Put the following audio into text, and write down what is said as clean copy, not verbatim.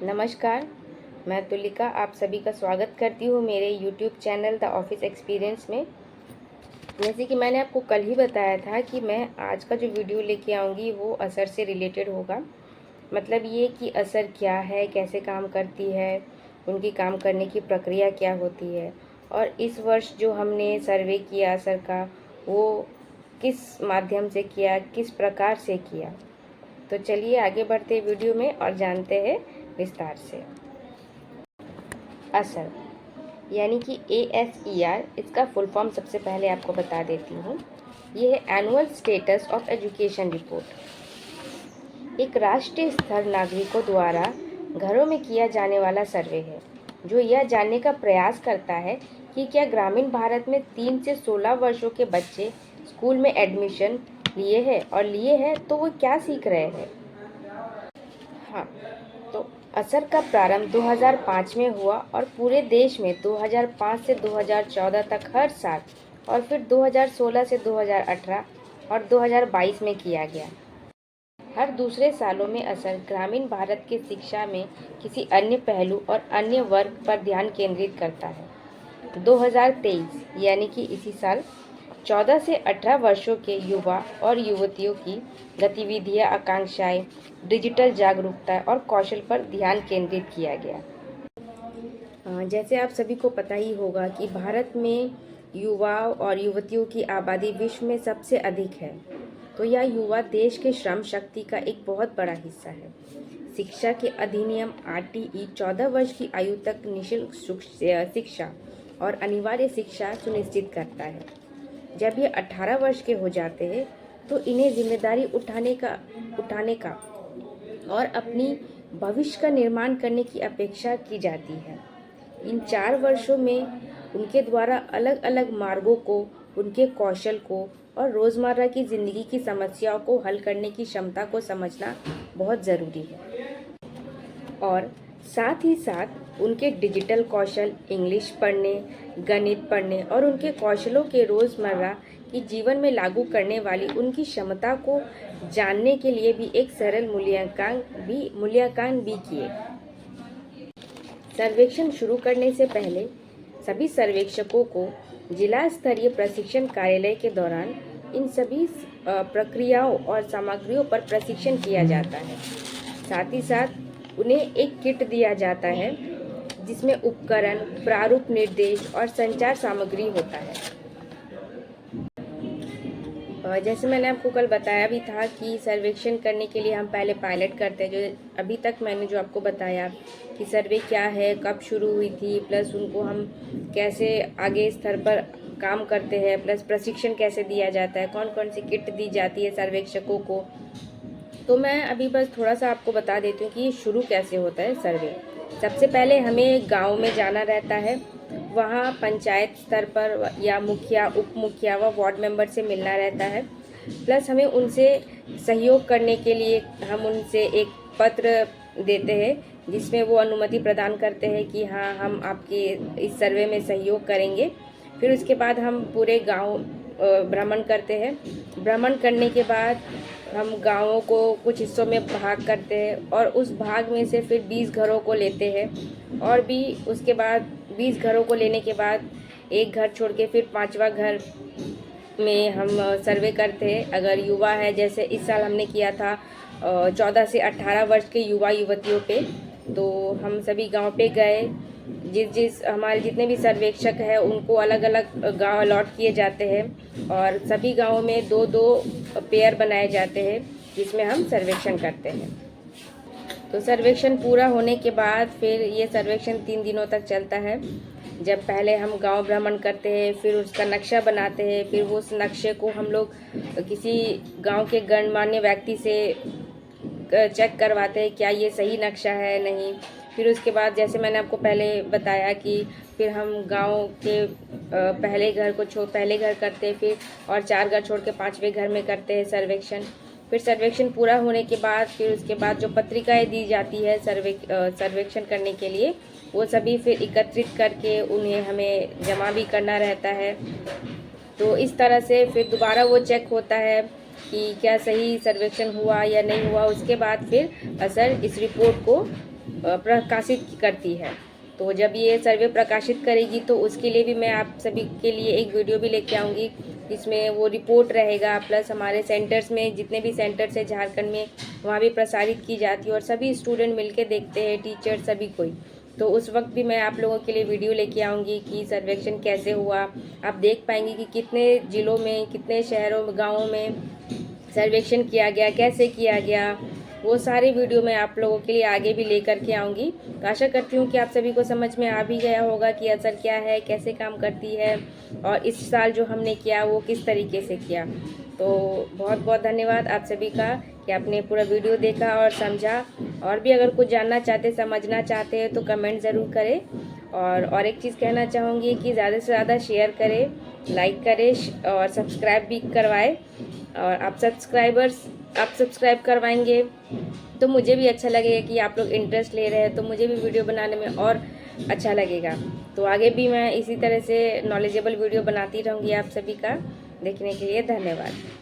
नमस्कार, मैं तुलिका आप सभी का स्वागत करती हूँ मेरे YouTube channel the office experience में। जैसे कि मैंने आपको कल ही बताया था कि मैं आज का जो वीडियो लेके आऊँगी वो असर से रिलेटेड होगा। मतलब ये कि असर क्या है, कैसे काम करती है, उनकी काम करने की प्रक्रिया क्या होती है और इस वर्ष जो हमने सर्वे किया असर का वो किस माध्यम से किया, किस प्रकार से किया। तो चलिए आगे बढ़ते वीडियो में और जानते हैं विस्तार से। असर यानी कि ASER, इसका फुल फॉर्म सबसे पहले आपको बता देती हूँ। ये है annual status of education report. एक राष्ट्रीय स्तर नागरिकों द्वारा घरों में किया जाने वाला सर्वे है जो यह जानने का प्रयास करता है कि क्या ग्रामीण भारत में 3 से 16 वर्षों के बच्चे स्कूल में एडमिशन लिए हैं तो वो क्या सीख रहे हैं। हाँ, तो असर का प्रारंभ 2005 में हुआ और पूरे देश में 2005 से 2014 तक हर साल और फिर 2016 से 2018 और 2022 में किया गया। हर दूसरे सालों में असर ग्रामीण भारत के शिक्षा में किसी अन्य पहलू और अन्य वर्ग पर ध्यान केंद्रित करता है। 2023 यानी कि इसी साल 14 से 18 वर्षों के युवा और युवतियों की गतिविधियां, आकांक्षाएं, डिजिटल जागरूकता और कौशल पर ध्यान केंद्रित किया गया। जैसे आप सभी को पता ही होगा कि भारत में युवाओं और युवतियों की आबादी विश्व में सबसे अधिक है, तो यह युवा देश के श्रम शक्ति का एक बहुत बड़ा हिस्सा है। शिक्षा के अधिनियम RTE 14 वर्ष की आयु तक निःशुल्क शिक्षा और अनिवार्य शिक्षा सुनिश्चित करता है। जब ये 18 वर्ष के हो जाते हैं तो इन्हें जिम्मेदारी उठाने का और अपनी भविष्य का निर्माण करने की अपेक्षा की जाती है। इन 4 वर्षों में उनके द्वारा अलग अलग मार्गों को, उनके कौशल को और रोज़मर्रा की ज़िंदगी की समस्याओं को हल करने की क्षमता को समझना बहुत ज़रूरी है। और साथ ही साथ उनके डिजिटल कौशल, इंग्लिश पढ़ने, गणित पढ़ने और उनके कौशलों के रोज़मर्रा की जीवन में लागू करने वाली उनकी क्षमता को जानने के लिए भी एक सरल मूल्यांकन भी किए। सर्वेक्षण शुरू करने से पहले सभी सर्वेक्षकों को जिला स्तरीय प्रशिक्षण कार्यालय के दौरान इन सभी प्रक्रियाओं और सामग्रियों पर प्रशिक्षण किया जाता है। साथ ही साथ उन्हें एक किट दिया जाता है जिसमें उपकरण, प्रारूप निर्देश और संचार सामग्री होता है। जैसे मैंने आपको कल बताया भी था कि सर्वेक्षण करने के लिए हम पहले पायलट करते हैं, जो अभी तक मैंने जो आपको बताया कि सर्वे क्या है, कब शुरू हुई थी, प्लस उनको हम कैसे आगे स्तर पर काम करते हैं, प्लस प्रशिक्षण कैसे दिया जाता है, कौन कौन सी किट दी जाती है सर्वेक्षकों को। तो मैं अभी बस थोड़ा सा आपको बता देती हूँ कि ये शुरू कैसे होता है सर्वे। सबसे पहले हमें गाँव में जाना रहता है, वहाँ पंचायत स्तर पर या मुखिया, उप मुखिया व वार्ड मेंबर से मिलना रहता है। प्लस हमें उनसे सहयोग करने के लिए हम उनसे एक पत्र देते हैं जिसमें वो अनुमति प्रदान करते हैं कि हाँ, हम आपके इस सर्वे में सहयोग करेंगे। फिर उसके बाद हम पूरे गांव भ्रमण करते हैं। भ्रमण करने के बाद हम गाँवों को कुछ हिस्सों में भाग करते हैं और उस भाग में से फिर 20 घरों को लेते हैं और भी उसके बाद 20 घरों को लेने के बाद एक घर छोड़ के फिर 5वां घर में हम सर्वे करते हैं। अगर युवा है, जैसे इस साल हमने किया था 14 से 18 वर्ष के युवा युवतियों पे, तो हम सभी गांव पे गए। हमारे जितने भी सर्वेक्षक हैं उनको अलग अलग गांव अलॉट किए जाते हैं और सभी गांवों में 2-2 पेयर बनाए जाते हैं जिसमें हम सर्वेक्षण करते हैं। तो सर्वेक्षण पूरा होने के बाद फिर ये सर्वेक्षण 3 दिनों तक चलता है। जब पहले हम गांव भ्रमण करते हैं, फिर उसका नक्शा बनाते हैं, फिर वो उस नक्शे को हम लोग किसी गांव के गणमान्य व्यक्ति से चेक करवाते हैं क्या ये सही नक्शा है नहीं। फिर उसके बाद जैसे मैंने आपको पहले बताया कि फिर हम गांव के पहले घर करते हैं, फिर और 4 घर छोड़ के 5वें घर में करते हैं सर्वेक्षण। फिर सर्वेक्षण पूरा होने के बाद फिर उसके बाद जो पत्रिकाएं दी जाती है सर्वेक्षण करने के लिए, वो सभी फिर एकत्रित करके उन्हें हमें जमा भी करना रहता है। तो इस तरह से फिर दोबारा वो चेक होता है कि क्या सही सर्वेक्षण हुआ या नहीं हुआ। उसके बाद फिर असर इस रिपोर्ट को प्रकाशित करती है। तो जब ये सर्वे प्रकाशित करेगी तो उसके लिए भी मैं आप सभी के लिए एक वीडियो भी लेके आऊँगी, जिसमें वो रिपोर्ट रहेगा, प्लस हमारे सेंटर्स में जितने भी सेंटर्स है झारखंड में वहाँ भी प्रसारित की जाती है और सभी स्टूडेंट मिलके देखते हैं, टीचर सभी कोई। तो उस वक्त भी मैं आप लोगों के लिए वीडियो लेके आऊँगी कि सर्वेक्षण कैसे हुआ। आप देख पाएंगे कि कितने ज़िलों में, कितने शहरों में, गाँवों में सर्वेक्षण किया गया, कैसे किया गया, वो सारे वीडियो मैं आप लोगों के लिए आगे भी लेकर के आऊँगी। तो आशा करती हूँ कि आप सभी को समझ में आ भी गया होगा कि असर क्या है, कैसे काम करती है और इस साल जो हमने किया वो किस तरीके से किया। तो बहुत बहुत धन्यवाद आप सभी का कि आपने पूरा वीडियो देखा और समझा। और भी अगर कुछ जानना चाहते, समझना चाहते हैं तो कमेंट ज़रूर करें। और एक चीज़ कहना चाहूँगी कि ज़्यादा से ज़्यादा शेयर करें, लाइक करें और सब्सक्राइब भी करवाएं। और आप सब्सक्राइब करवाएंगे तो मुझे भी अच्छा लगेगा कि आप लोग इंटरेस्ट ले रहे हैं, तो मुझे भी वीडियो बनाने में और अच्छा लगेगा। तो आगे भी मैं इसी तरह से नॉलेजेबल वीडियो बनाती रहूँगी। आप सभी का देखने के लिए धन्यवाद।